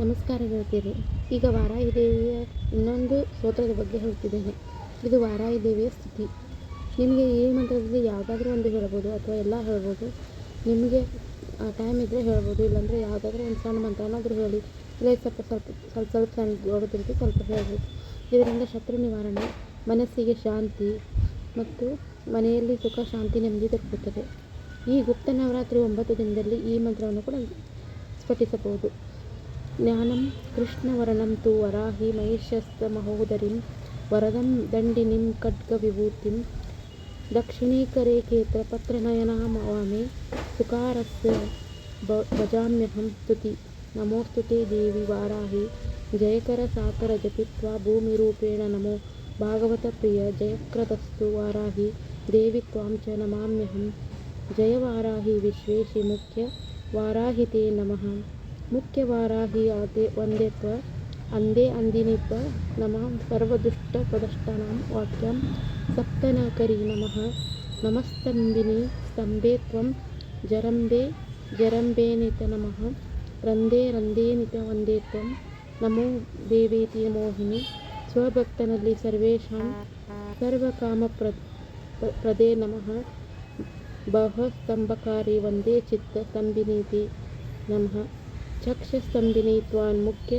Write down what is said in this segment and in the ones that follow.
ನಮಸ್ಕಾರ ಗೆಳತಿಯರೇ. ಈಗ ವಾರಾಹಿ ದೇವಿಯ ಇನ್ನೊಂದು ಸ್ತೋತ್ರದ ಬಗ್ಗೆ ಹೇಳ್ತಿದ್ದೇನೆ. ಇದು ವಾರಾಹಿ ದೇವಿಯ ಸ್ತುತಿ. ನಿಮಗೆ ಈ ಮಂತ್ರದಲ್ಲಿ ಯಾವುದಾದ್ರೂ ಒಂದು ಹೇಳ್ಬೋದು ಅಥವಾ ಎಲ್ಲ ಹೇಳ್ಬೋದು. ನಿಮಗೆ ಟೈಮ್ ಇದ್ದರೆ ಹೇಳ್ಬೋದು, ಇಲ್ಲಾಂದರೆ ಯಾವುದಾದ್ರೂ ಒಂದು ಸಣ್ಣ ಮಂತ್ರನಾದರೂ ಹೇಳಿ, ಇಲ್ಲ ಸ್ವಲ್ಪ ಸಣ್ಣ ದೊಡ್ಡದಿರುತ್ತೆ ಸ್ವಲ್ಪ ಹೇಳ್ಬೋದು. ಇದರಿಂದ ಶತ್ರು ನಿವಾರಣೆ, ಮನಸ್ಸಿಗೆ ಶಾಂತಿ ಮತ್ತು ಮನೆಯಲ್ಲಿ ಸುಖ ಶಾಂತಿ ನೆಮ್ಮದಿ ದೊರಕುತ್ತದೆ. ಈ ಗುಪ್ತ ನವರಾತ್ರಿ 9 ದಿನದಲ್ಲಿ ಈ ಮಂತ್ರವನ್ನು ಕೂಡ ಸ್ಫಟಿಸಬಹುದು. ಜ್ಞಾನಂ ಕೃಷ್ಣವರ್ಣಂ ತು ವರಾಹಿ ಮಹಿಷಸ್ತ ಮಹೋದರಿಂ ವರದಂ ದಂಡಿನಿಂ ಖಡ್ಗ ವಿಭೂತಿಂ ದಕ್ಷಿಣೀಕರೆ ಕೇತ್ರ ಪತ್ರನಯನಾಮವಾಮೆ ಸುಕಾರಸ್ಯ ಭಜಾಮ್ಯಹಂ ಸ್ತುತಿ. ನಮೋಸ್ತುತೆ ದೇವಿ ವಾರಾಹಿ ಜಯಕರ ಸಾಕರ ಜಪಿತ್ವಾ ಭೂಮಿರೂಪೇಣ ನಮೋ ಭಾಗವತ ಪ್ರಿಯ ಜಯಕ್ರತಸ್ತು ವಾರಾಹಿ ದೇವಿ ತ್ವಾಂ ಚ ನಮಾಮ್ಯಹಂ. ಜಯ ವಾರಾಹಿ ವಿಶ್ವೇಶಿ ಮುಖ್ಯ ವಾರಾಹಿತೆ ನಮಃ. ಮುಖ್ಯ ವಾರಾಹಿ ಆತೆ ವಂದೇತ್ವ ಅಂದೇ ಅಂದಿನಿತ್ವ ನಮಃ. ಸರ್ವದುಷ್ಟ ಪದಷ್ಟಾನಾಂ ವಾಕ್ಯಂ ಸಪ್ತನಕರಿ ನಮಃ. ನಮಸ್ತಂಬಿನಿ ಸ್ತಂಭೆ ತ್ವಂ ಜರಂಬೆ ಜರಂಬೇನಿತ ನಮಃ. ರಂದೇ ರಂದೇನಿತ ವಂದೇ ತ್ವಂ ನಮೋ ದೇವೇತಿ ಮೋಹಿನಿ. ಸ್ವಭಕ್ತನಲ್ಲಿ ಸರ್ವೇಷಾಂ ಸರ್ವಕಾಮ ಪ್ರದೇ ನಮಃ. ಬಹಸ್ತಂಭಕಾರಿ ವಂದೇ ಚಿತ್ತ ಸ್ತಂಭಿನೀತಿ ನಮಃ. ಚಕ್ಷಸ್ತಂಭಿನಿ ತ್ವಾನ್ ಮುಖ್ಯ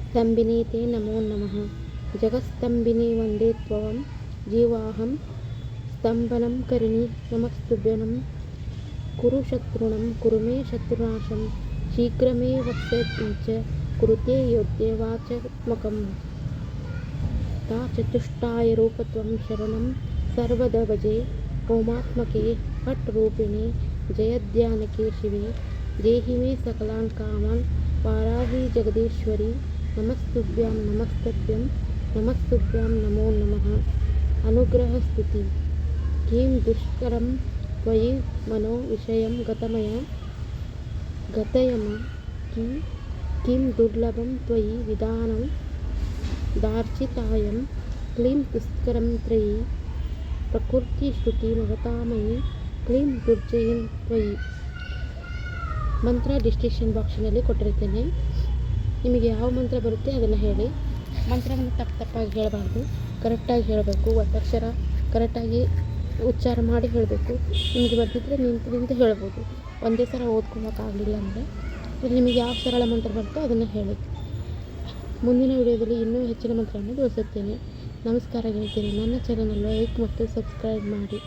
ಸ್ತಂಭಿನಿ ತೇ ನಮೋ ನಮಃ. ಜಗಸ್ತಂಭಿನಿ ವಂದೇ ತ್ವಂ ಜೀವಾಹಂ ಸ್ತಂಭನಂ ಕರಿಣಿ ನಮಸ್ತುಭ್ಯಂ. ಕುರು ಶತ್ರುಣಂ ಕುರು ಮೇ ಶತ್ರುನಾಶಂ ಶೀಘ್ರಮೇವಸ್ಯ ಚ ಕುರುತೆ ಯೋಧ್ಯೆ ವಾಚಾತ್ಮಕಂ. ತಾ ಚತುಷ್ಟಾಯ ರೂಪತ್ವಂ ಶರಣಂ ಸರ್ವದ ಭಜೆ ಓಮಾತ್ಮಕೆ ಫಟ್ ರೂಪಿಣೆ ಜಯಧ್ಯಾನಕೆ ಶಿವೆ. ದೇಹಿ ಮೇ ಸಕಲಾನ್ ಕಾಮಾನ್ ವಾರಾಹಿ ಜಗದೀಶ್ವರಿ. ನಮಸ್ತುಭ್ಯಾಂ ನಮಸ್ತಭ್ಯಂ ನಮಸ್ತುಭ್ಯಾಂ ನಮೋ ನಮಃ. ಅನುಗ್ರಹ ಸ್ತುತಿ. ಕಿಂ ದುಷ್ಕರಂ ತ್ವಯಿ ಮನೋ ವಿಷಯಂ ಗತಯಮ ಕಿಂ ದುರ್ಲಭಂ ತ್ವಯಿ ವಿಧಾನಂ ದಾರ್ಚಿತಾಯಂ. ಕ್ಲೀಂ ದುಷ್ಕರಂ ತ್ರಯಿ ಪ್ರಕೃತಿ ಶ್ರುತಿ ಮಗತಾಮಯಿ ಕ್ಲೀಂ ದುರ್ಜಯಿಂ ತ್ವಯಿ. ಮಂತ್ರ ಡಿಸ್ಕ್ರಿಪ್ಷನ್ ಬಾಕ್ಸಿನಲ್ಲಿ ಕೊಟ್ಟಿರ್ತೇನೆ. ನಿಮಗೆ ಯಾವ ಮಂತ್ರ ಬರುತ್ತೆ ಅದನ್ನು ಹೇಳಿ. ಮಂತ್ರವನ್ನು ತಪ್ಪಾಗಿ ಹೇಳಬಾರ್ದು, ಕರೆಕ್ಟಾಗಿ ಹೇಳಬೇಕು. ಒತ್ತಕ್ಷರ ಕರೆಕ್ಟಾಗಿ ಉಚ್ಚಾರ ಮಾಡಿ ಹೇಳಬೇಕು. ನಿಮಗೆ ಬರ್ತಿದ್ರೆ ನಿಂತು ಹೇಳ್ಬೋದು. ಒಂದೇ ಸಲ ಓದ್ಕೊಳ್ಳೋಕ್ಕಾಗಲಿಲ್ಲ ಅಂದರೆ ನಿಮಗೆ ಯಾವ ಸರಳ ಮಂತ್ರ ಬರುತ್ತೋ ಅದನ್ನು ಹೇಳಿ. ಮುಂದಿನ ವಿಡಿಯೋದಲ್ಲಿ ಇನ್ನೂ ಹೆಚ್ಚಿನ ಮಂತ್ರವನ್ನು ತಿಳಿಸುತ್ತೇನೆ. ನಮಸ್ಕಾರ ಗೆಳತಿಯರೇ. ನನ್ನ ಚಾನಲ್ ಲೈಕ್ ಮತ್ತು ಸಬ್ಸ್ಕ್ರೈಬ್ ಮಾಡಿ.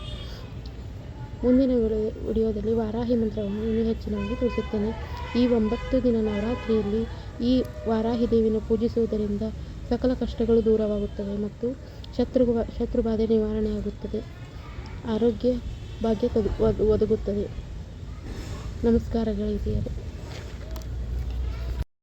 ಮುಂದಿನ ವಿಡಿಯೋದಲ್ಲಿ ವಾರಾಹಿ ಮಂತ್ರವನ್ನು ಇನ್ನೂ ಹೆಚ್ಚಿನವಾಗಿ ತಿಳಿಸುತ್ತೇನೆ. ಈ 9 ದಿನ ನವರಾತ್ರಿಯಲ್ಲಿ ಈ ವಾರಾಹಿ ದೇವಿಯನ್ನು ಪೂಜಿಸುವುದರಿಂದ ಸಕಲ ಕಷ್ಟಗಳು ದೂರವಾಗುತ್ತವೆ ಮತ್ತು ಶತ್ರುಬಾಧೆ ನಿವಾರಣೆಯಾಗುತ್ತದೆ. ಆರೋಗ್ಯ ಭಾಗ್ಯ ಒದಗುತ್ತದೆ. ನಮಸ್ಕಾರ ಗೆಳತಿಯರೇ.